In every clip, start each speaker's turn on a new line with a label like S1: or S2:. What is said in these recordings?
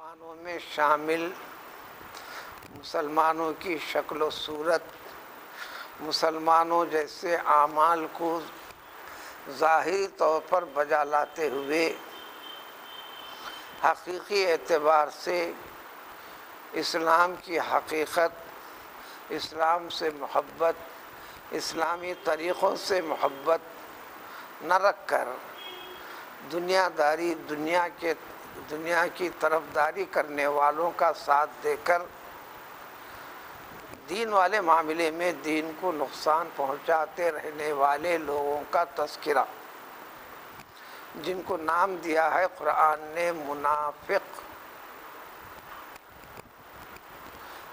S1: مسلمانوں میں شامل مسلمانوں کی شکل و صورت، مسلمانوں جیسے اعمال کو ظاہری طور پر بجا لاتے ہوئے حقیقی اعتبار سے اسلام کی حقیقت، اسلام سے محبت، اسلامی طریقوں سے محبت نہ رکھ کر دنیا کی طرفداری کرنے والوں کا ساتھ دے کر دین والے معاملے میں دین کو نقصان پہنچاتے رہنے والے لوگوں کا تذکرہ، جن کو نام دیا ہے قرآن نے منافق،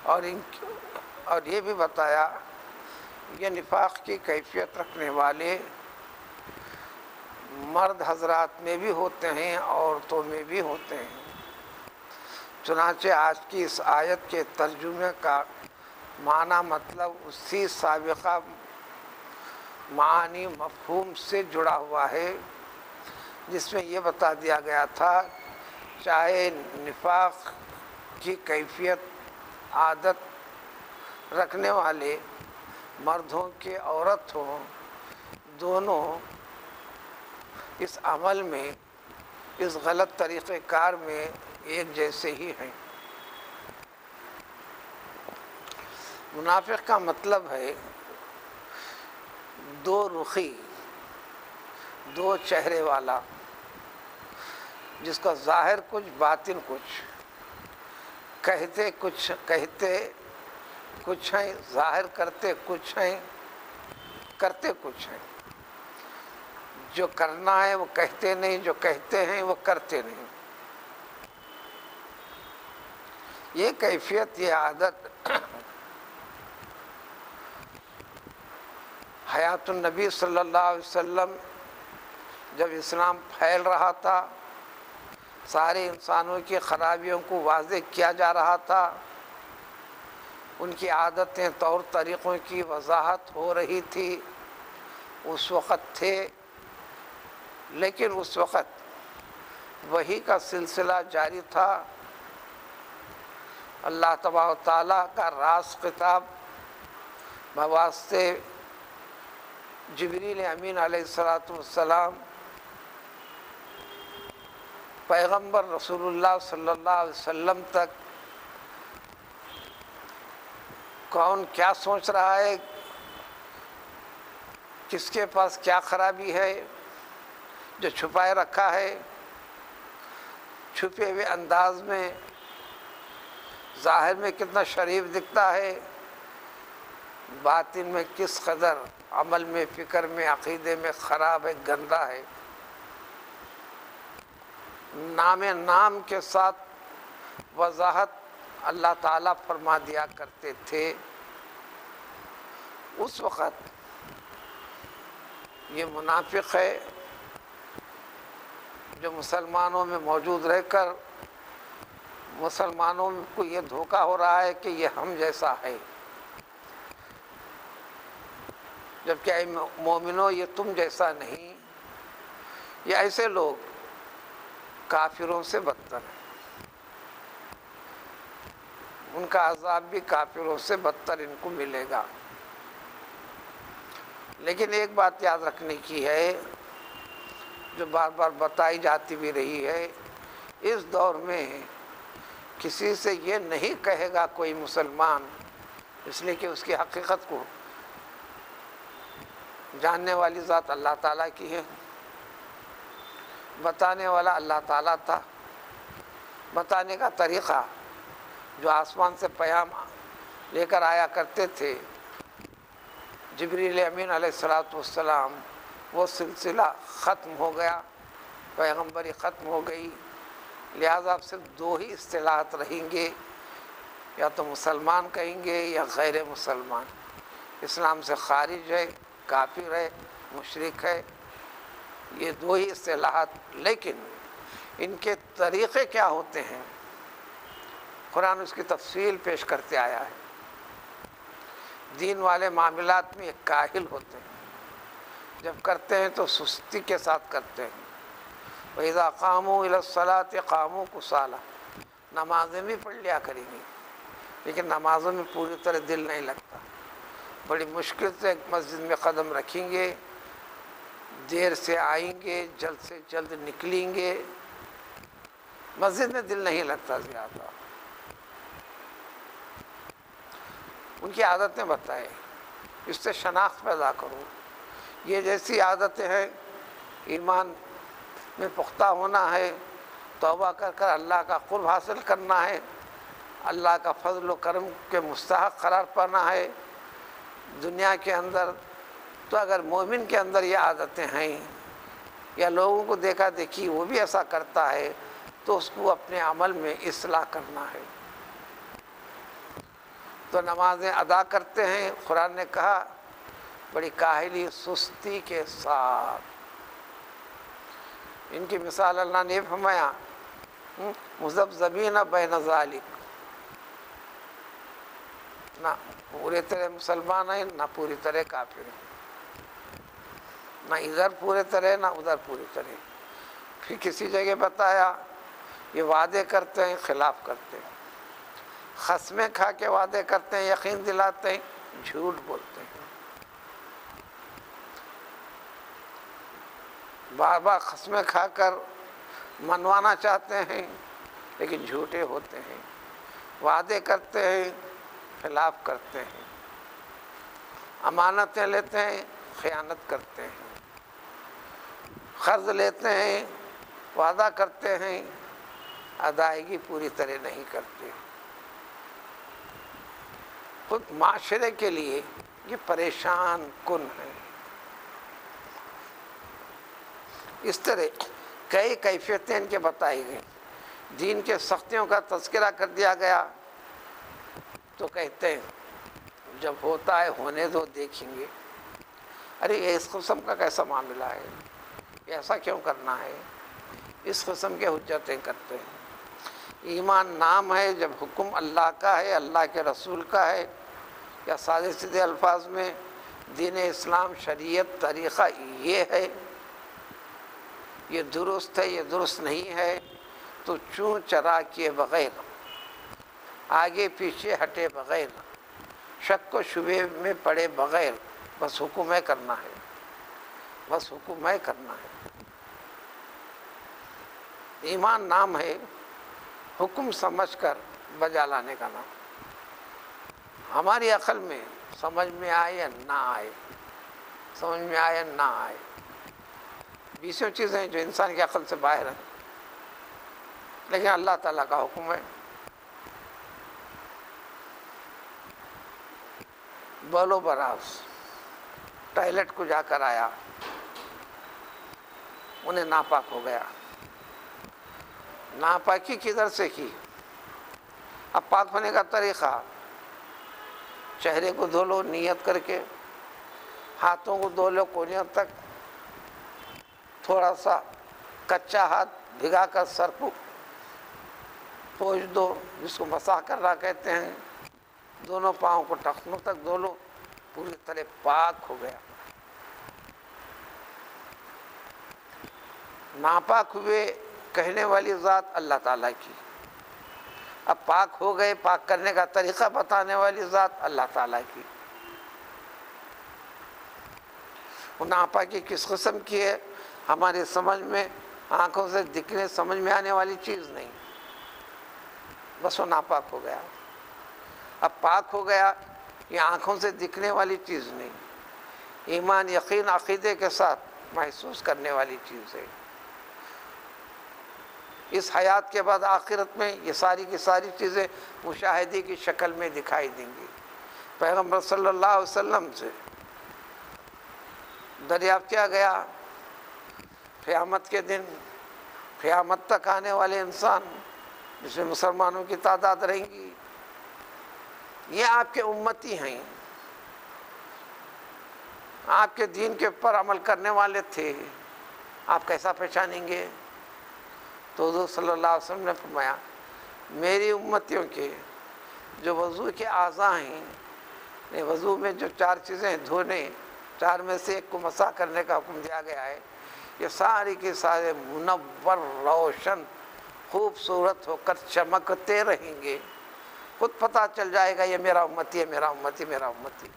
S1: اور یہ بھی بتایا یہ نفاق کی کیفیت رکھنے والے مرد حضرات میں بھی ہوتے ہیں، عورتوں میں بھی ہوتے ہیں۔ چنانچہ آج کی اس آیت کے ترجمے کا معنی مطلب اسی سابقہ معانی مفہوم سے جڑا ہوا ہے، جس میں یہ بتا دیا گیا تھا چاہے نفاق کی کیفیت عادت رکھنے والے مرد ہوں کہ عورت ہوں، دونوں اس عمل میں، اس غلط طریقہ کار میں ایک جیسے ہی ہیں۔ منافق کا مطلب ہے دو رخی، دو چہرے والا، جس کا ظاہر کچھ باطن کچھ، کہتے کچھ ہیں، ظاہر کرتے کچھ ہیں، کرتے کچھ ہیں۔ جو کرنا ہے وہ کہتے نہیں، جو کہتے ہیں وہ کرتے نہیں۔ یہ کیفیت، یہ عادت حیات النبی صلی اللہ علیہ وسلم جب اسلام پھیل رہا تھا، سارے انسانوں کی خرابیوں کو واضح کیا جا رہا تھا، ان کی عادتیں طور طریقوں کی وضاحت ہو رہی تھی، اس وقت تھے۔ لیکن اس وقت وحی کا سلسلہ جاری تھا، اللہ تبارک و تعالیٰ کا راز خطاب بواسطے جبریل امین علیہ السلام پیغمبر رسول اللہ صلی اللہ علیہ وسلم تک کون کیا سوچ رہا ہے، کس کے پاس کیا خرابی ہے جو چھپائے رکھا ہے، چھپے ہوئے انداز میں ظاہر میں کتنا شریف دکھتا ہے، باطن میں کس قدر عمل میں، فکر میں، عقیدے میں خراب ہے، گندا ہے۔ نام کے ساتھ وضاحت اللہ تعالیٰ فرما دیا کرتے تھے۔ اس وقت یہ منافق ہے جو مسلمانوں میں موجود رہ کر مسلمانوں کو یہ دھوکہ ہو رہا ہے کہ یہ ہم جیسا ہے، جبکہ اے مومنو یہ تم جیسا نہیں۔ یہ ایسے لوگ کافروں سے بدتر ہیں، ان کا عذاب بھی کافروں سے بدتر ان کو ملے گا۔ لیکن ایک بات یاد رکھنے کی ہے، جو بار بار بتائی جاتی بھی رہی ہے، اس دور میں کسی سے یہ نہیں کہے گا کوئی مسلمان، اس لیے کہ اس کی حقیقت کو جاننے والی ذات اللہ تعالیٰ کی ہے، بتانے والا اللہ تعالیٰ تھا۔ بتانے کا طریقہ جو آسمان سے پیام لے کر آیا کرتے تھے جبریل امین علیہ السلام، وہ سلسلہ ختم ہو گیا، پیغمبری ختم ہو گئی، لہذا اب صرف دو ہی اصطلاحات رہیں گے، یا تو مسلمان کہیں گے یا غیر مسلمان، اسلام سے خارج ہے، کافر ہے، مشرک ہے، یہ دو ہی اصطلاحات۔ لیکن ان کے طریقے کیا ہوتے ہیں، قرآن اس کی تفصیل پیش کرتے آیا ہے۔ دین والے معاملات میں ایک کاہل ہوتے ہیں، جب کرتے ہیں تو سستی کے ساتھ کرتے ہیں۔ وَإِذَا قَامُوا إِلَى الصَّلَاةِ قَامُوا كُسَالَىٰ، نمازیں بھی پڑھ لیا کریں گی، لیکن نمازوں میں پوری طرح دل نہیں لگتا، بڑی مشکل سے مسجد میں قدم رکھیں گے، دیر سے آئیں گے، جلد سے جلد نکلیں گے، مسجد میں دل نہیں لگتا زیادہ۔ ان کی عادتیں بتائیں، اس سے شناخت پیدا کرو۔ یہ جیسی عادتیں ہیں، ایمان میں پختہ ہونا ہے، توبہ کر کر اللہ کا قرب حاصل کرنا ہے، اللہ کا فضل و کرم کے مستحق قرار پانا ہے دنیا کے اندر۔ تو اگر مومن کے اندر یہ عادتیں ہیں یا لوگوں کو دیکھا دیکھی وہ بھی ایسا کرتا ہے تو اس کو اپنے عمل میں اصلاح کرنا ہے۔ تو نمازیں ادا کرتے ہیں، قرآن نے کہا بڑی کاہلی سستی کے ساتھ۔ ان کی مثال اللہ نے فرمایا مذبذبین بین ذالک، نہ پورے طرح مسلمان ہیں نہ پوری طرح کافر ہیں، نہ ادھر پورے طرح نہ ادھر پوری طرح۔ پھر کسی جگہ بتایا یہ وعدے کرتے ہیں خلاف کرتے ہیں، قسمیں کھا کے وعدے کرتے ہیں یقین دلاتے ہیں جھوٹ بولتے ہیں، بار بار قسمیں کھا کر منوانا چاہتے ہیں لیکن جھوٹے ہوتے ہیں، وعدے کرتے ہیں خلاف کرتے ہیں، امانتیں لیتے ہیں خیانت کرتے ہیں، قرض لیتے ہیں وعدہ کرتے ہیں ادائیگی پوری طرح نہیں کرتے۔ خود معاشرے کے لیے یہ پریشان کن ہے۔ اس طرح کئی کیفیتیں ان کے بتائی گئیں، دین کے سختیوں کا تذکرہ کر دیا گیا تو کہتے ہیں جب ہوتا ہے ہونے دو دیکھیں گے۔ ارے اس قسم کا کیسا معاملہ ہے، ایسا کیوں کرنا ہے، اس قسم کے حجتیں کرتے ہیں۔ ایمان نام ہے، جب حکم اللہ کا ہے، اللہ کے رسول کا ہے، یا سادے سیدھے الفاظ میں دین اسلام شریعت طریقہ یہ ہے، یہ درست ہے یہ درست نہیں ہے، تو چوں چرا کیے بغیر، آگے پیچھے ہٹے بغیر، شک و شبہ میں پڑے بغیر بس حکم ہے کرنا ہے، بس حکم ہے کرنا ہے۔ ایمان نام ہے حکم سمجھ کر بجا لانے کا نام۔ ہماری عقل میں سمجھ میں آئے یا نہ آئے، سمجھ میں آئے یا نہ آئے، بیسوں چیزیں جو انسان کی عقل سے باہر ہیں، لیکن اللہ تعالیٰ کا حکم ہے۔ بولو براز ٹوائلٹ کو جا کر آیا، انہیں ناپاک ہو گیا۔ ناپاکی کدھر سے کی؟ اب پاک ہونے کا طریقہ، چہرے کو دھو لو نیت کر کے، ہاتھوں کو دھو لو کونیوں تک، تھوڑا سا کچا ہاتھ بھگا کر سر کو پوچھ دو، جس کو مسح کرنا کہتے ہیں، دونوں پاؤں کو ٹخنوں تک دھو لو، پوری طرح پاک ہو گیا۔ ناپاک ہوئے کہنے والی ذات اللہ تعالیٰ کی، اب پاک ہو گئے پاک کرنے کا طریقہ بتانے والی ذات اللہ تعالیٰ کی۔ وہ ناپاکی کس قسم کی ہے ہماری سمجھ میں، آنکھوں سے دکھنے سمجھ میں آنے والی چیز نہیں، بس وہ ناپاک ہو گیا۔ اب پاک ہو گیا یہ آنکھوں سے دکھنے والی چیز نہیں، ایمان یقین عقیدے کے ساتھ محسوس کرنے والی چیز ہے۔ اس حیات کے بعد آخرت میں یہ ساری کی ساری چیزیں مشاہدے کی شکل میں دکھائی دیں گی۔ پیغمبر صلی اللہ علیہ وسلم سے دریافت کیا گیا قیامت کے دن، قیامت تک آنے والے انسان جس میں مسلمانوں کی تعداد رہیں گی، یہ آپ کے امتی ہیں، آپ کے دین کے اوپر عمل کرنے والے تھے، آپ کیسا پہچانیں گے؟ تو حضور صلی اللہ علیہ وسلم نے فرمایا میری امتیوں کے جو وضو کے اعضاء ہیں، وضو میں جو چار چیزیں دھونے، چار میں سے ایک کو مسح کرنے کا حکم دیا گیا ہے، یہ ساری کے سارے منور روشن خوبصورت ہو کر چمکتے رہیں گے، خود پتہ چل جائے گا یہ میرا امتی ہے، میرا امتی، میرا امتی۔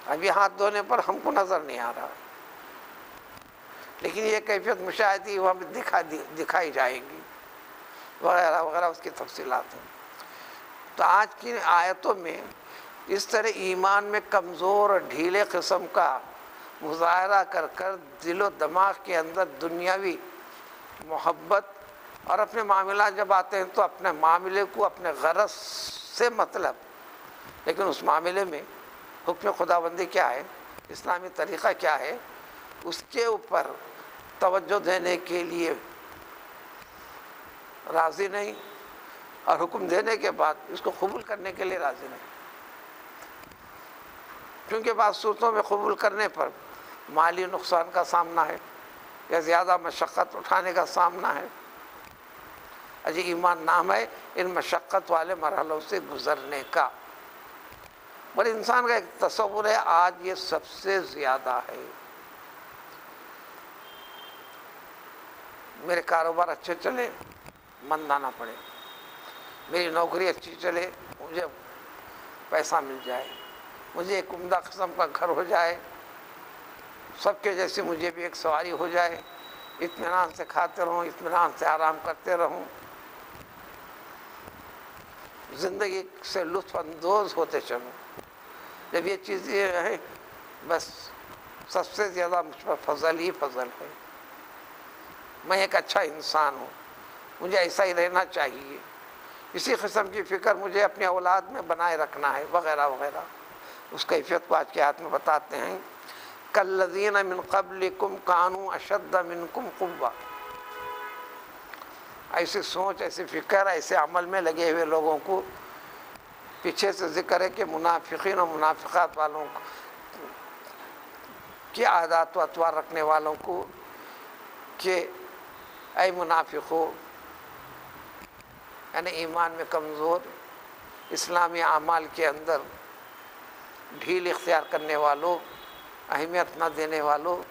S1: ابھی ہاتھ دھونے پر ہم کو نظر نہیں آ رہا، لیکن یہ کیفیت مشاہدی وہاں پہ دکھائی جائیں گی وغیرہ وغیرہ، اس کی تفصیلات ہیں۔ تو آج کی آیتوں میں اس طرح ایمان میں کمزور اور ڈھیلے قسم کا مظاہرہ کر کر دل و دماغ کے اندر دنیاوی محبت، اور اپنے معاملات جب آتے ہیں تو اپنے معاملے کو اپنے غرض سے مطلب، لیکن اس معاملے میں حکم خداوندی کیا ہے، اسلامی طریقہ کیا ہے، اس کے اوپر توجہ دینے کے لیے راضی نہیں، اور حکم دینے کے بعد اس کو قبول کرنے کے لیے راضی نہیں، کیونکہ بعض صورتوں میں قبول کرنے پر مالی نقصان کا سامنا ہے یا زیادہ مشقت اٹھانے کا سامنا ہے۔ اجی ایمان نام ہے ان مشقت والے مرحلوں سے گزرنے کا، اور انسان کا ایک تصور ہے آج یہ سب سے زیادہ ہے۔ میرے کاروبار اچھے چلے، مندہ نہ پڑے، میری نوکری اچھی چلے، مجھے پیسہ مل جائے، مجھے ایک عمدہ قسم کا گھر ہو جائے، سب کے جیسے مجھے بھی ایک سواری ہو جائے، اطمینان سے کھاتے رہوں، اطمینان سے آرام کرتے رہوں، زندگی سے لطف اندوز ہوتے چلوں۔ جب یہ چیزیں ہیں بس سب سے زیادہ مجھ پر فضل ہی فضل ہے، میں ایک اچھا انسان ہوں، مجھے ایسا ہی رہنا چاہیے، اسی قسم کی فکر مجھے اپنی اولاد میں بنائے رکھنا ہے وغیرہ وغیرہ۔ اس کیفیت کو آج کے آیت میں بتاتے ہیں، کالذین من قبلکم کانوا اشد منکم قوۃ، ایسی سوچ، ایسی فکر، ایسے عمل میں لگے ہوئے لوگوں کو پیچھے سے ذکر ہے کہ منافقین اور منافقات والوں کی عادات و اطوار رکھنے والوں کو کہ اے منافقو، یعنی ایمان میں کمزور، اسلامی اعمال کے اندر ڈھیل اختیار کرنے والوں، اہمیت نہ دینے والوں،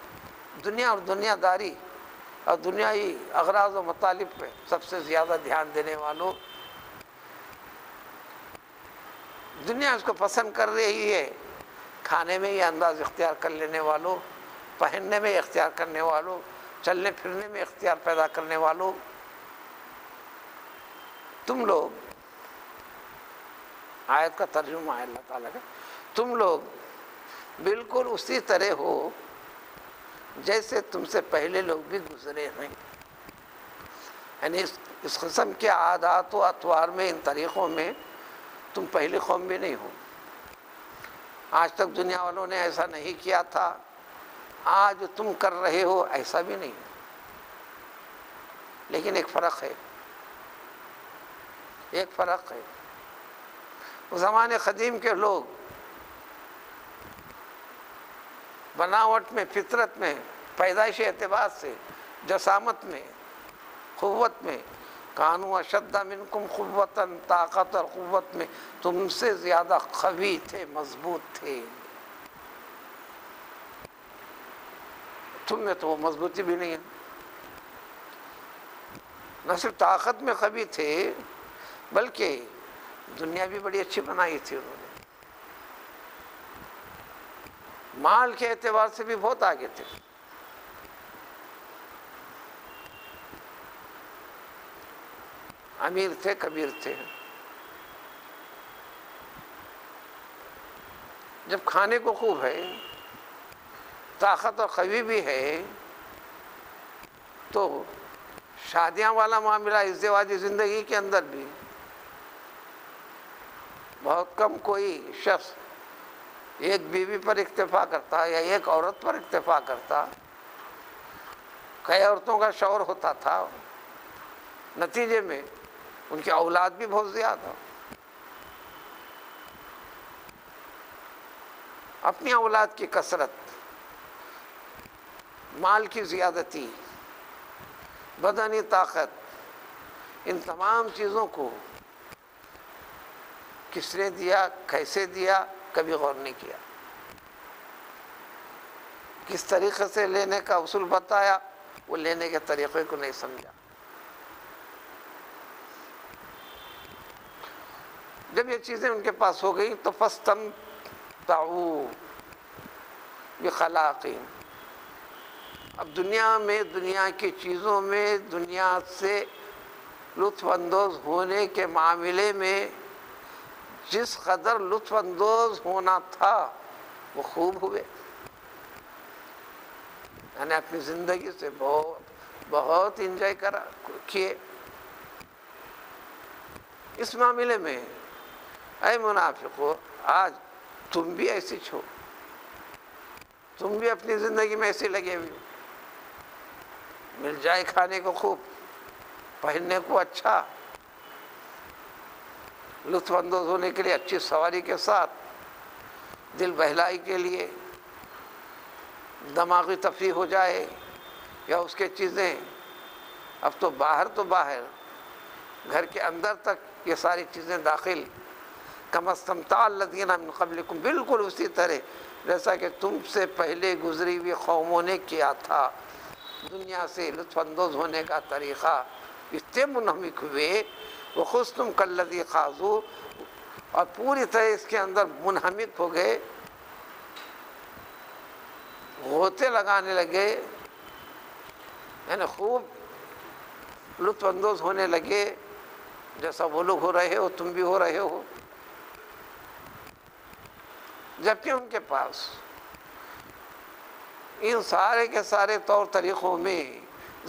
S1: دنیا اور دنیا داری اور دنیائی اغراض و مطالب پہ سب سے زیادہ دھیان دینے والوں، دنیا اس کو پسند کر رہی ہے، کھانے میں یہ انداز اختیار کر لینے والوں، پہننے میں اختیار کرنے والوں، چلنے پھرنے میں اختیار پیدا کرنے والوں، تم لوگ، آیت کا ترجمہ ہے اللہ تعالیٰ کا، تم لوگ بالکل اسی طرح ہو جیسے تم سے پہلے لوگ بھی گزرے ہیں، یعنی اس قسم کے عادات و اطوار میں، ان طریقوں میں تم پہلی قوم بھی نہیں ہو، آج تک دنیا والوں نے ایسا نہیں کیا تھا، آج تم کر رہے ہو ایسا بھی نہیں، لیکن ایک فرق ہے، ایک فرق ہے، زمانے قدیم کے لوگ بناوٹ میں، فطرت میں، پیدائشی اعتبار سے، جسامت میں، قوت میں، کانوا اشد منکم قوۃ، طاقت اور قوت میں تم سے زیادہ قوی تھے، مضبوط تھے، تم میں تو وہ مضبوطی بھی نہیں ہے، نہ صرف طاقت میں قوی تھے بلکہ دنیا بھی بڑی اچھی بنائی تھی انہوں نے، مال کے اعتبار سے بھی بہت آگے تھے، امیر تھے، کبیر تھے، جب کھانے کو خوب ہے، طاقت اور قوی بھی ہے، تو شادیاں والا معاملہ ازدواجی زندگی کے اندر بھی بہت کم کوئی شخص ایک بیوی پر اکتفا کرتا یا ایک عورت پر اکتفا کرتا، کئی عورتوں کا شوہر ہوتا تھا، نتیجے میں ان کی اولاد بھی بہت زیادہ، اپنی اولاد کی کثرت، مال کی زیادتی، بدنی طاقت، ان تمام چیزوں کو کس نے دیا، کیسے دیا، کبھی غور نہیں کیا، کس طریقے سے لینے کا اصول بتایا، وہ لینے کے طریقے کو نہیں سمجھا۔ جب یہ چیزیں ان کے پاس ہو گئی تو فاستمتعوا بخلاقہم، اب دنیا میں، دنیا کی چیزوں میں، دنیا سے لطف اندوز ہونے کے معاملے میں جس قدر لطف اندوز ہونا تھا وہ خوب ہوئے، یعنی اپنی زندگی سے بہت انجوائے کیے۔ اس معاملے میں اے منافقو، آج تم بھی ایسی چھو، تم بھی اپنی زندگی میں ایسے لگے ہوئے، مل جائے کھانے کو خوب، پہننے کو اچھا، لطف اندوز ہونے کے لیے اچھی سواری کے ساتھ، دل بہلائی کے لیے دماغی تفریح ہو جائے یا اس کے چیزیں، اب تو باہر گھر کے اندر تک یہ ساری چیزیں داخل، کما استمتع الذین من قبلکم، بالکل اسی طرح جیسا کہ تم سے پہلے گزری ہوئی قوموں نے کیا تھا، دنیا سے لطف اندوز ہونے کا طریقہ اتنے منہمک ہوئے، وخذتم کالذی خاضوا، اور پوری طرح اس کے اندر منہمک ہو گئے، غوطے لگانے لگے، یعنی خوب لطف اندوز ہونے لگے، جیسا وہ لوگ ہو رہے ہو تم بھی ہو رہے ہو، جبکہ ان کے پاس ان سارے کے سارے طور طریقوں میں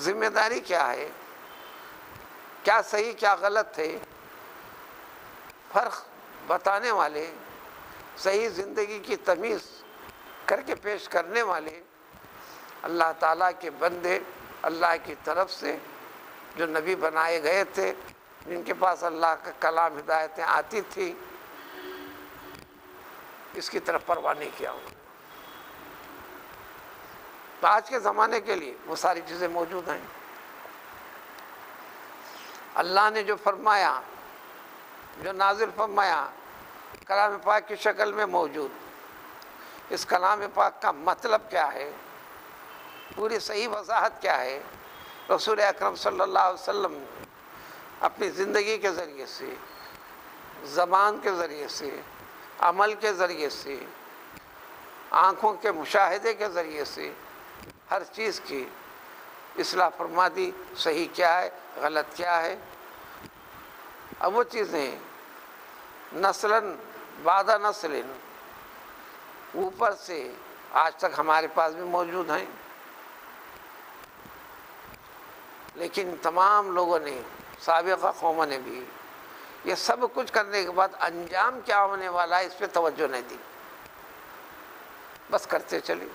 S1: ذمہ داری کیا ہے، کیا صحیح کیا غلط ہے، فرق بتانے والے، صحیح زندگی کی تمیز کر کے پیش کرنے والے اللہ تعالیٰ کے بندے، اللہ کی طرف سے جو نبی بنائے گئے تھے، جن کے پاس اللہ کا کلام ہدایتیں آتی تھی، اس کی طرف پرواہ نہیں کیا ہوں۔ تو آج کے زمانے کے لیے وہ ساری چیزیں موجود ہیں، اللہ نے جو فرمایا، جو نازل فرمایا، کلام پاک کی شکل میں موجود، اس کلام پاک کا مطلب کیا ہے، پوری صحیح وضاحت کیا ہے، رسول اکرم صلی اللہ علیہ وسلم نے اپنی زندگی کے ذریعے سے، زبان کے ذریعے سے، عمل کے ذریعے سے، آنکھوں کے مشاہدے کے ذریعے سے ہر چیز کی اصلاح فرما دی، صحیح کیا ہے، غلط کیا ہے۔ اب وہ چیزیں نسلاً بعد نسل اوپر سے آج تک ہمارے پاس بھی موجود ہیں، لیکن تمام لوگوں نے، سابقہ قوموں نے بھی یہ سب کچھ کرنے کے بعد انجام کیا ہونے والا ہے اس پہ توجہ نہیں دی، بس کرتے چلی،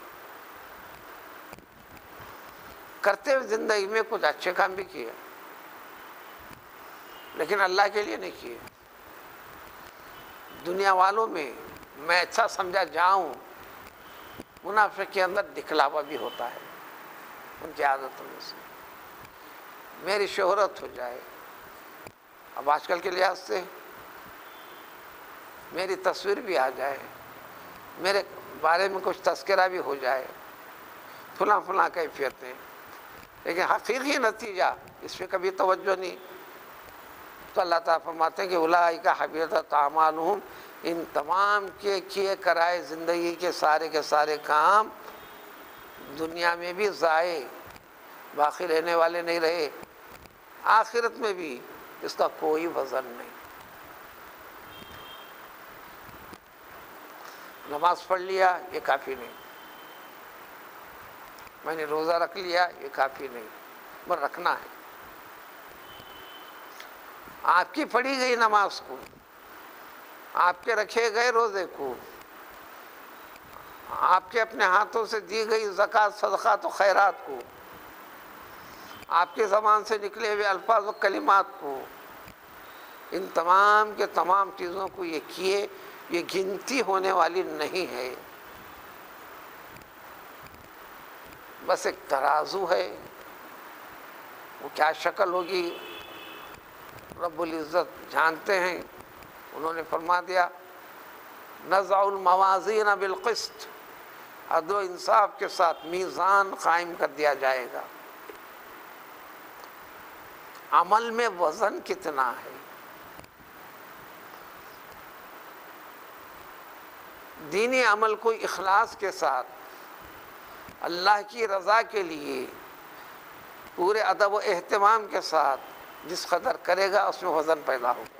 S1: کرتے ہوئے زندگی میں کچھ اچھے کام بھی کیے، لیکن اللہ کے لیے نہیں کیے۔ دنیا والوں میں میں اچھا سمجھا جاؤں، منافق کے اندر دکھلاوا بھی ہوتا ہے، ان کی عادتوں میں سے میری شہرت ہو جائے، اب آج کل کے لحاظ سے میری تصویر بھی آ جائے، میرے بارے میں کچھ تذکرہ بھی ہو جائے، فلاں کیفیتیں، لیکن حقیقی نتیجہ اس پہ کبھی توجہ نہیں۔ تو اللہ تعالیٰ فرماتے ہیں کہ اولئک حبطت اعمالہم، ان تمام کے کیے کرائے زندگی کے سارے کام دنیا میں بھی ضائع، باقی رہنے والے نہیں رہے، آخرت میں بھی اس کا کوئی وزن نہیں۔ نماز پڑھ لیا یہ کافی نہیں، میں نے روزہ رکھ لیا یہ کافی نہیں، بس رکھنا ہے۔ آپ کی پڑھی گئی نماز کو، آپ کے رکھے گئے روزے کو، آپ کے اپنے ہاتھوں سے دی گئی زکوٰۃ، صدقات و خیرات کو، آپ کے زبان سے نکلے ہوئے الفاظ و کلمات کو، ان تمام کے تمام چیزوں کو یہ کیے، یہ گنتی ہونے والی نہیں ہے، بس ایک ترازو ہے، وہ کیا شکل ہوگی رب العزت جانتے ہیں۔ انہوں نے فرما دیا نضع الموازین بالقسط، عدل و انصاف کے ساتھ میزان قائم کر دیا جائے گا، عمل میں وزن کتنا ہے. دینی عمل کو اخلاص کے ساتھ اللہ کی رضا کے لیے پورے ادب و اہتمام کے ساتھ جس قدر کرے گا اس میں وزن پیدا ہوگا.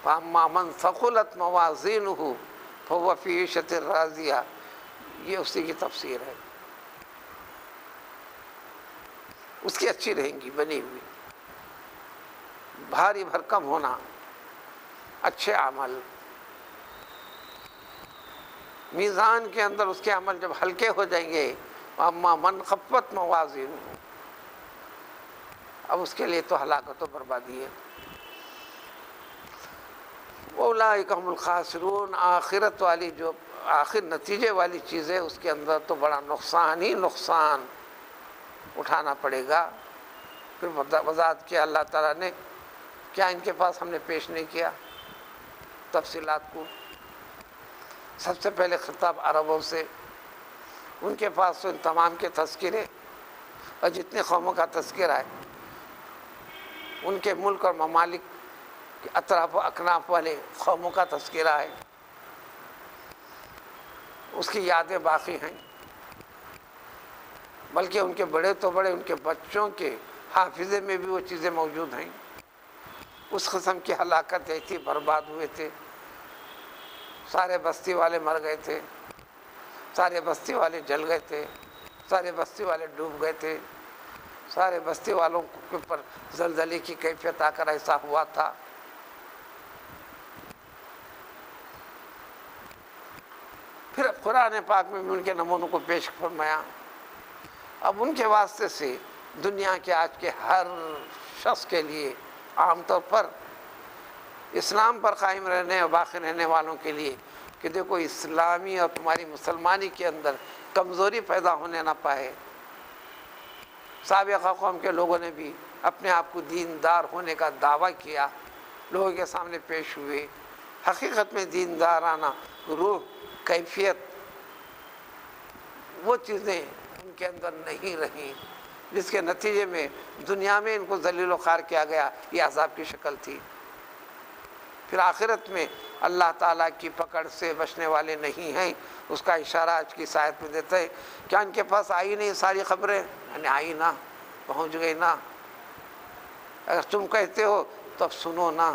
S1: فَأَمَّا مَنْ ثَقُلَتْ مَوَازِينُهُ فَهُوَ فِي عِيشَةٍ رَاضِيَةٍ، یہ اسی کی تفسیر ہے. اس کی اچھی رہیں گی بنی ہوئی. بھاری بھرکم ہونا، اچھے عمل، میزان کے اندر اس کے عمل جب ہلکے ہو جائیں گے، اما من خفت موازین، اب اس کے لیے تو ہلاکت و بربادی ہے. اولئک هم الخاسرون، آخرت والی جو آخر نتیجے والی چیز ہے اس کے اندر تو بڑا نقصان ہی نقصان اٹھانا پڑے گا. پھر وضاحت کیا اللہ تعالیٰ نے، کیا ان کے پاس ہم نے پیش نہیں کیا تفصیلات کو. سب سے پہلے خطاب عربوں سے، ان کے پاس تو ان تمام کے تذکرے اور جتنے قوموں کا تذکرہ ہے ان کے ملک اور ممالک کے اطراف و اکناف والے قوموں کا تذکرہ ہے، اس کی یادیں باقی ہیں. بلکہ ان کے بڑے تو بڑے، ان کے بچوں کے حافظے میں بھی وہ چیزیں موجود ہیں. اس قسم کی ہلاکت ایسی برباد ہوئے تھے، سارے بستی والے مر گئے تھے، سارے بستی والے جل گئے تھے، سارے بستی والے ڈوب گئے تھے، سارے بستی والوں کے اوپر زلزلے کی کیفیت آ کر ایسا ہوا تھا. پھر قرآن پاک میں بھی ان کے نمونوں کو پیش فرمایا. اب ان کے واسطے سے دنیا کے آج کے ہر شخص کے لیے، عام طور پر اسلام پر قائم رہنے اور باقی رہنے والوں کے لیے، کہ دیکھو اسلامی اور تمہاری مسلمانی کے اندر کمزوری پیدا ہونے نہ پائے. سابقہ قوم کے لوگوں نے بھی اپنے آپ کو دیندار ہونے کا دعویٰ کیا، لوگوں کے سامنے پیش ہوئے. حقیقت میں دیندارانہ روح، کیفیت، وہ چیزیں ان کے اندر نہیں رہیں، جس کے نتیجے میں دنیا میں ان کو ذلیل و خوار کیا گیا. یہ عذاب کی شکل تھی. پھر آخرت میں اللہ تعالیٰ کی پکڑ سے بچنے والے نہیں ہیں. اس کا اشارہ آج کی آیت میں دیتا ہے. کیا ان کے پاس آئی نہیں ساری خبریں؟ یعنی آئی نا، پہنچ گئی نا. اگر تم کہتے ہو تو اب سنو نا.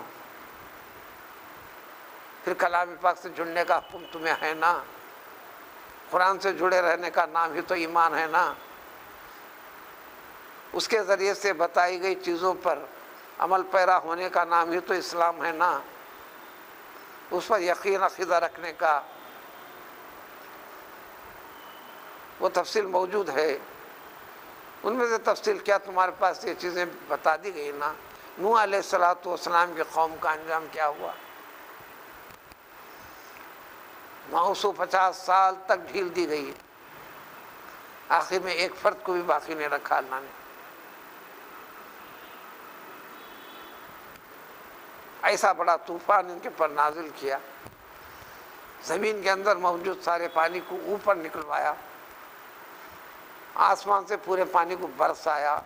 S1: پھر کلام پاک سے جڑنے کا حکم تمہیں ہے نا. قرآن سے جڑے رہنے کا نام ہی تو ایمان ہے نا. اس کے ذریعے سے بتائی گئی چیزوں پر عمل پیرا ہونے کا نام ہی تو اسلام ہے نا. اس پر یقین عقیدہ رکھنے کا وہ تفصیل موجود ہے. ان میں سے تفصیل کیا تمہارے پاس یہ چیزیں بتا دی گئی نا. نوح علیہ السلام کی قوم کا انجام کیا ہوا؟ 950 سال تک ڈھیل دی گئی، آخر میں ایک فرد کو بھی باقی نہیں رکھا اللہ نے. ایسا بڑا طوفان ان کے پر نازل کیا، زمین کے اندر موجود سارے پانی کو اوپر نکلوایا، آسمان سے پورے پانی کو برسایا.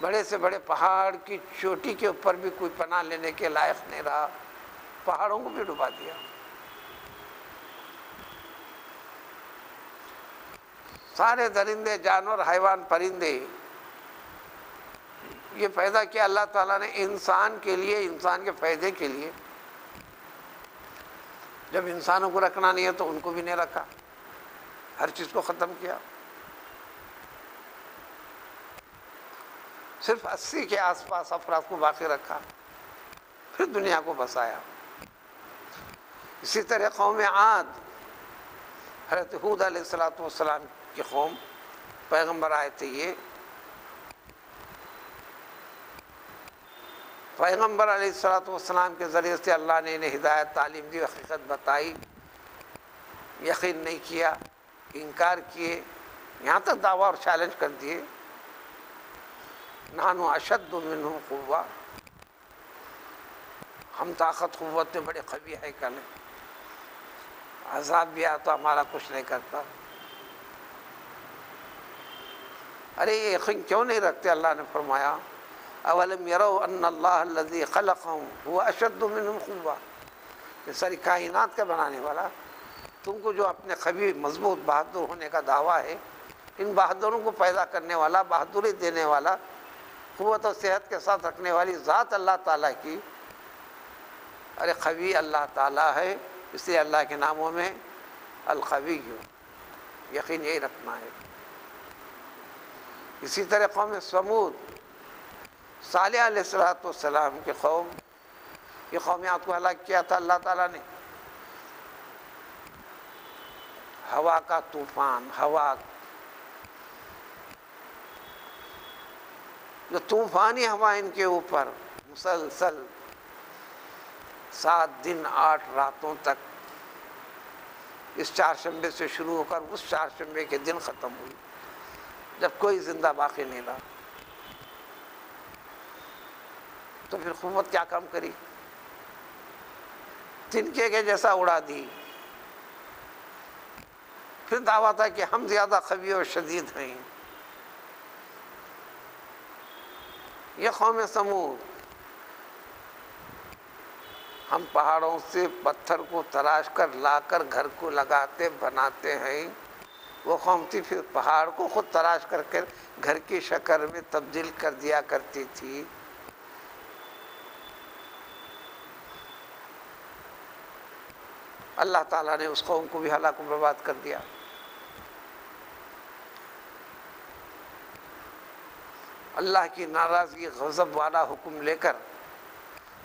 S1: بڑے سے بڑے پہاڑ کی چوٹی کے اوپر بھی کوئی پناہ لینے کے لائق نہیں رہا، پہاڑوں کو بھی ڈبا دیا. سارے درندے، جانور، حیوان، پرندے، یہ پیدا کیا اللہ تعالیٰ نے انسان کے لیے، انسان کے فائدے کے لیے. جب انسانوں کو رکھنا نہیں ہے تو ان کو بھی نہیں رکھا، ہر چیز کو ختم کیا. صرف 80 کے آس پاس افراد کو باقی رکھا، پھر دنیا کو بسایا. اسی طرح قوم عاد، حضرت ہود علیہ السلام کی قوم، پیغمبر آئے تھے. یہ پیغمبر علیہ السلام کے ذریعے سے اللہ نے انہیں ہدایت، تعلیم دی، حقیقت بتائی. یقین نہیں کیا، انکار کیے، یہاں تک دعویٰ اور چیلنج کر دیے. نحن اشد منہم قوہ، ہم طاقت قوت میں بڑے قوی ہے کل، عذاب بھی آیا تو ہمارا کچھ نہیں کرتا. ارے یہ یقین کیوں نہیں رکھتے؟ اللہ نے فرمایا اولم یروا ان اللہ الذی خلقہم هو اشد منہم قوہ، یہ ساری کائنات کا بنانے والا تم کو جو اپنے قوی مضبوط بہادر ہونے کا دعویٰ ہے، ان بہادروں کو پیدا کرنے والا، بہادری دینے والا، قوت و صحت کے ساتھ رکھنے والی ذات اللہ تعالیٰ کی، ارے قوی اللہ تعالیٰ ہے، اس لیے اللہ کے ناموں میں القوی، یقین یہی رکھنا ہے۔ اسی طرح قوم سمود، صالح علیہ السلام کی قوم، یہ قومیات کو ہلاک کیا تھا اللہ تعالیٰ نے۔ ہوا کا طوفان، ہوا جو طوفانی ہوا ان کے اوپر مسلسل 7 دن 8 راتوں تک، اس چہارشنبے سے شروع ہو کر اس چہارشنبے کے دن ختم ہوئی، جب کوئی زندہ باقی نہیں رہا، تو پھر قوت کیا کام کری؟ تنکے کے جیسا اڑا دی۔ پھر دعویٰ تھا کہ ہم زیادہ قوی اور شدید ہیں۔ یہ قوم سمود، ہم پہاڑوں سے پتھر کو تراش کر لا کر گھر کو لگاتے بناتے ہیں، وہ قوم تھی پھر پہاڑ کو خود تراش کر کے گھر کی شکل میں تبدیل کر دیا کرتی تھی۔ اللہ تعالیٰ نے اس قوم کو بھی ہلاک و برباد کر دیا۔ اللہ کی ناراضگی، غضب والا حکم لے کر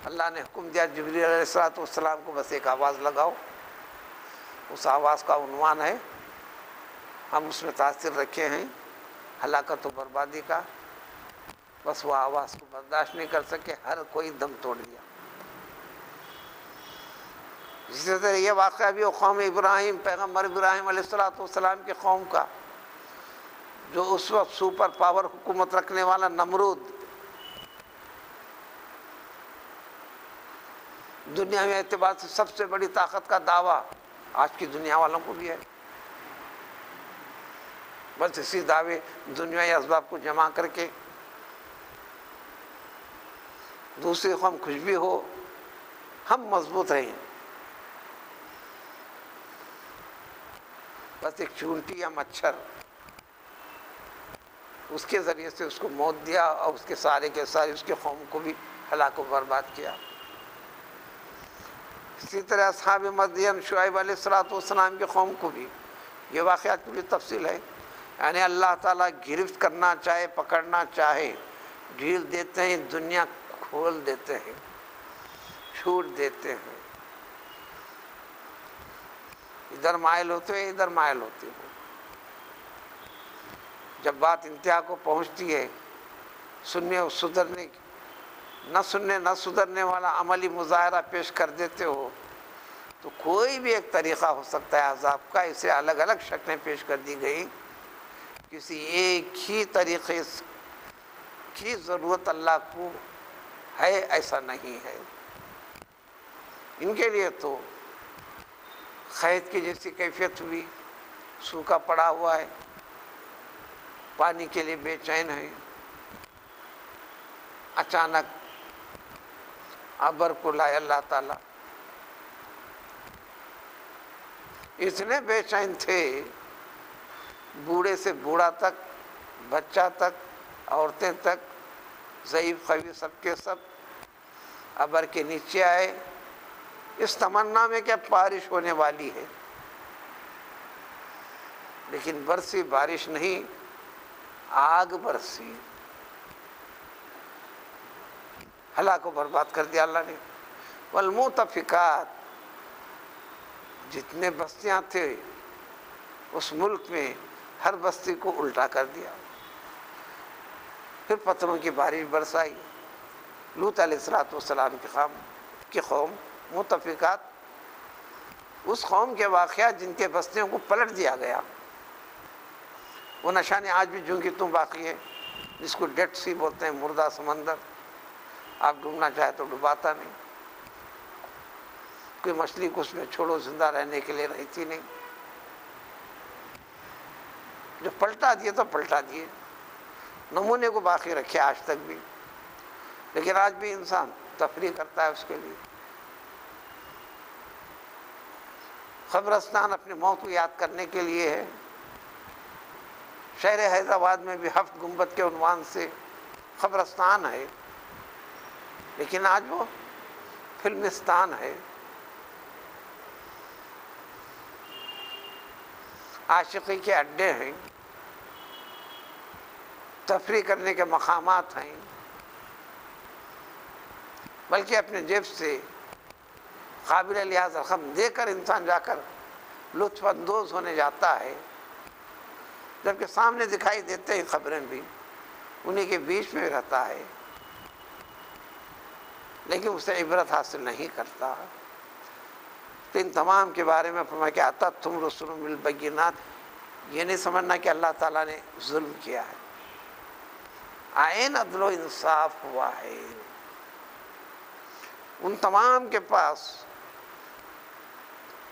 S1: اللہ نے حکم دیا جبریل علیہ السلام کو بس ایک آواز لگاؤ، اس آواز کا عنوان ہے، ہم اس میں تاثر رکھے ہیں ہلاکت و بربادی کا، بس وہ آواز کو برداشت نہیں کر سکے، ہر کوئی دم توڑ دیا۔ اسی طرح یہ واقعہ بھی وہ قوم ابراہیم، پیغمبر ابراہیم علیہ السلام کی قوم کا، جو اس وقت سپر پاور حکومت رکھنے والا نمرود، دنیا میں اعتبار سے سب سے بڑی طاقت کا دعویٰ آج کی دنیا والوں کو بھی ہے، بس اسی دعوے دنیائی اسباب کو جمع کر کے دوسری قوم خوش بھی ہو، ہم مضبوط رہیں، بس ایک چونٹی یا مچھر، اس کے ذریعے سے اس کو موت دیا اور اس کے سارے کے سارے اس کے قوم کو بھی ہلاک و برباد کیا۔ اسی طرح اصحاب مدین، شعیب علیہ السلام کے قوم کو بھی، یہ واقعات کی تفصیل ہے، یعنی اللہ تعالیٰ گرفت کرنا چاہے، پکڑنا چاہے، ڈھیل دیتے ہیں، دنیا کھول دیتے ہیں، چھوٹ دیتے ہیں، ادھر مائل ہوتے ہیں، ادھر مائل ہوتے ہیں۔ جب بات انتہا کو پہنچتی ہے، سننے اور سدھرنے، نہ سدھرنے والا عملی مظاہرہ پیش کر دیتے ہو، تو کوئی بھی ایک طریقہ ہو سکتا ہے عذاب کا، اسے الگ الگ شکلیں پیش کر دی گئی، کسی ایک ہی طریقے کی ضرورت اللہ کو ہے ایسا نہیں ہے۔ ان کے لیے تو قحط کی جیسی کیفیت ہوئی، سوکھا پڑا ہوا ہے، پانی کے لیے بے چین ہے، اچانک ابر کو لائے اللہ تعالیٰ، اتنے بے چین تھے، بوڑھے سے بوڑھا تک، بچہ تک، عورتیں تک، ضعیف قوی، سب کے سب ابر کے نیچے آئے، اس تمنا میں کہ بارش ہونے والی ہے، لیکن برسی بارش نہیں، آگ برسی، ہلاک و برباد کر دیا اللہ نے۔ والمؤتفقات، جتنے بستیاں تھے اس ملک میں، ہر بستی کو الٹا کر دیا، پھر پتھروں کی بارش برسائی۔ لوط علیہ السلام کی قوم مؤتفقات، اس قوم کے واقعات جن کے بستیوں کو پلٹ دیا گیا، وہ نشانی آج بھی جوں کی توں باقی ہے، جس کو ڈیڈ سی بولتے ہیں، مردہ سمندر، آپ ڈوبنا چاہے تو ڈباتا نہیں، کوئی مچھلی کو اس میں چھوڑو زندہ رہنے کے لیے رہتی نہیں، جو پلٹا دیے تو پلٹا دیے۔ نمونے کو باقی رکھے آج تک بھی، لیکن آج بھی انسان تفریح کرتا ہے اس کے لیے۔ قبرستان اپنی موت کو یاد کرنے کے لیے ہے۔ شہر حیدرآباد میں بھی 7 گنبد کے عنوان سے قبرستان ہے، لیکن آج وہ فلمستان ہے۔ عاشقی کے اڈے ہیں، تفریح کرنے کے مقامات ہیں، بلکہ اپنے جیب سے قابل لحاظ رقم دے کر انسان جا کر لطف اندوز ہونے جاتا ہے، جبکہ سامنے دکھائی دیتے ہیں خبریں بھی، انہی کے بیچ میں رہتا ہے، لیکن اسے عبرت حاصل نہیں کرتا۔ تو ان تمام کے بارے میں فرمایا کہ اتتھم رسلهم بالبینات، یہ نہیں سمجھنا کہ اللہ تعالیٰ نے ظلم کیا ہے، عین عدل و انصاف ہوا ہے۔ ان تمام کے پاس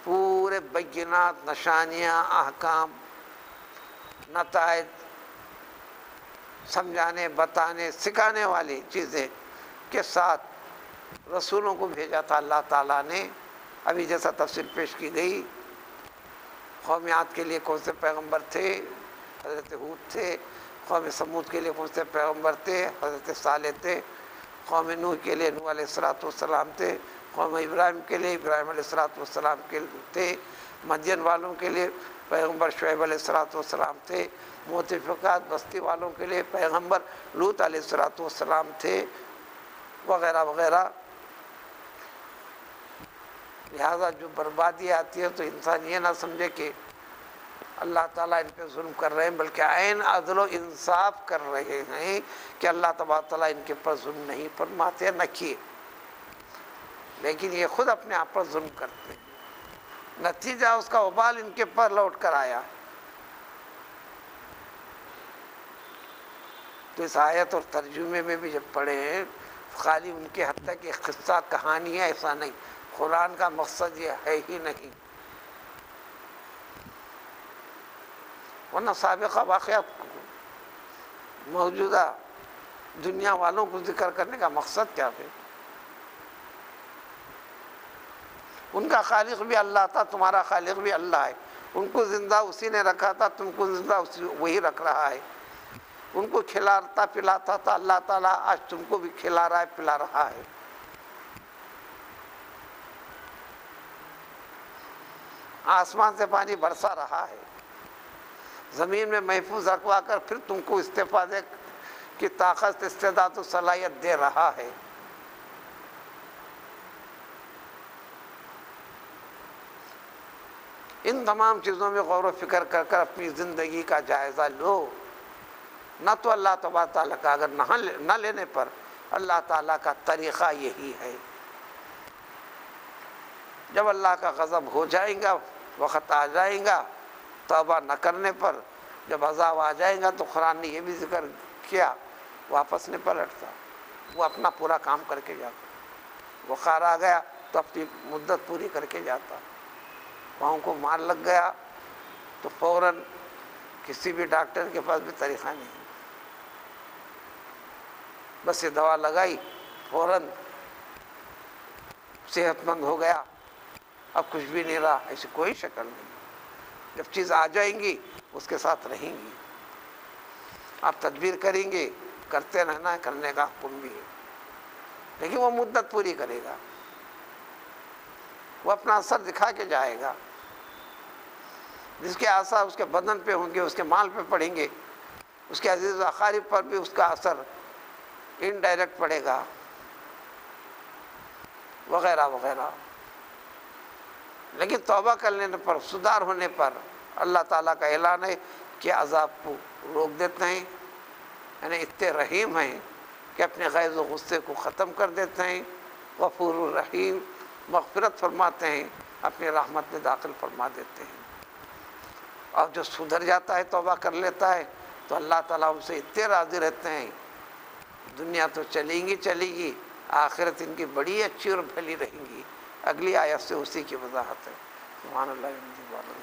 S1: پورے بینات، نشانیاں، احکام، نتائج، سمجھانے، بتانے، سکھانے والی چیزیں کے ساتھ رسولوں کو بھیجا تھا اللہ تعالیٰ نے۔ ابھی جیسا تفصیل پیش کی گئی، قوم عاد کے لیے کون سے پیغمبر تھے؟ حضرت ہود تھے۔ قوم سمود کے لیے کون سے پیغمبر تھے؟ حضرت صالح تھے۔ قوم نوح کے لیے نوح علیہ السلام تھے۔ قوم ابراہیم کے لیے ابراہیم علیہ السلام کے تھے۔ مدین والوں کے لیے پیغمبر شعیب علیہ السلام تھے۔ مؤتفقات بستی والوں کے لیے پیغمبر لوط علیہ السلام تھے، وغیرہ وغیرہ۔ لہذا جو بربادی آتی ہے تو انسان یہ نہ سمجھے کہ اللہ تعالیٰ ان پہ ظلم کر رہے ہیں، بلکہ عین عدل و انصاف کر رہے ہیں کہ اللہ تبارک تعالیٰ ان کے پر ظلم نہیں فرماتے، نہ کیے، لیکن یہ خود اپنے آپ پر ظلم کرتے ہیں۔ نتیجہ اس کا وبال ان کے پر لوٹ کر آیا۔ تو اس آیت اور ترجمے میں بھی جب پڑھے ہیں، خالی ان کے حد تک ایک قصہ کہانی ہے ایسا نہیں، قرآن کا مقصد یہ ہے ہی نہیں، ورنہ سابقہ واقعات کو، موجودہ دنیا والوں کو ذکر کرنے کا مقصد کیا ہے؟ ان کا خالق بھی اللہ تھا، تمہارا خالق بھی اللہ ہے۔ ان کو زندہ اسی نے رکھا تھا، تم کو زندہ وہی رکھ رہا ہے۔ ان کو کھلاتا پلاتا تھا اللہ تعالیٰ، آج تم کو بھی کھلا رہا ہے، پلا رہا ہے۔ آسمان سے پانی برسا رہا ہے، زمین میں محفوظ رکھوا کر پھر تم کو استفادے کی طاقت، استعداد و صلاحیت دے رہا ہے۔ ان تمام چیزوں میں غور و فکر کر کر اپنی زندگی کا جائزہ لو۔ نہ تو اللہ تبارک تعالیٰ کا، اگر نہ لینے پر اللہ تعالیٰ کا طریقہ یہی ہے، جب اللہ کا غضب ہو جائے گا، وقت آ جائے گا، توبہ نہ کرنے پر جب عذاب آ جائے گا، تو قرآن نے یہ بھی ذکر کیا، واپس نہیں پلٹتا، وہ اپنا پورا کام کر کے جاتا۔ بخار آ گیا تو اپنی مدت پوری کر کے جاتا، پاؤں کو مار لگ گیا تو فوراً کسی بھی ڈاکٹر کے پاس بھی طریقہ نہیں، بس یہ دوا لگائی، فوراً صحت مند ہو گیا، اب کچھ بھی نہیں رہا، ایسی کوئی شکل نہیں۔ جب چیز آ جائیں گی اس کے ساتھ رہیں گی، آپ تدبیر کریں گے، کرتے رہنا ہے، کرنے کا حکم بھی ہے، لیکن وہ مدت پوری کرے گا، وہ اپنا اثر دکھا کے جائے گا۔ جس کے آثار اس کے بدن پہ ہوں گے، اس کے مال پہ پڑیں گے، اس کے عزیز و اقارب پر بھی اس کا اثر انڈائریکٹ پڑے گا، وغیرہ وغیرہ۔ لیکن توبہ کر لینے پر، سدھار ہونے پر اللہ تعالیٰ کا اعلان ہے کہ عذاب کو روک دیتے ہیں، یعنی اتنے رحیم ہیں کہ اپنے غیظ و غصے کو ختم کر دیتے ہیں، غفور الرحیم، مغفرت فرماتے ہیں، اپنی رحمت میں داخل فرما دیتے ہیں۔ اور جو سدھر جاتا ہے، توبہ کر لیتا ہے، تو اللہ تعالیٰ ان سے اتنے راضی رہتے ہیں، دنیا تو چلیں گی چلے گی، آخرت ان کی بڑی اچھی اور بھلی رہیں گی۔ اگلی آیت سے اسی کی وضاحت ہے۔ سبحان اللہ۔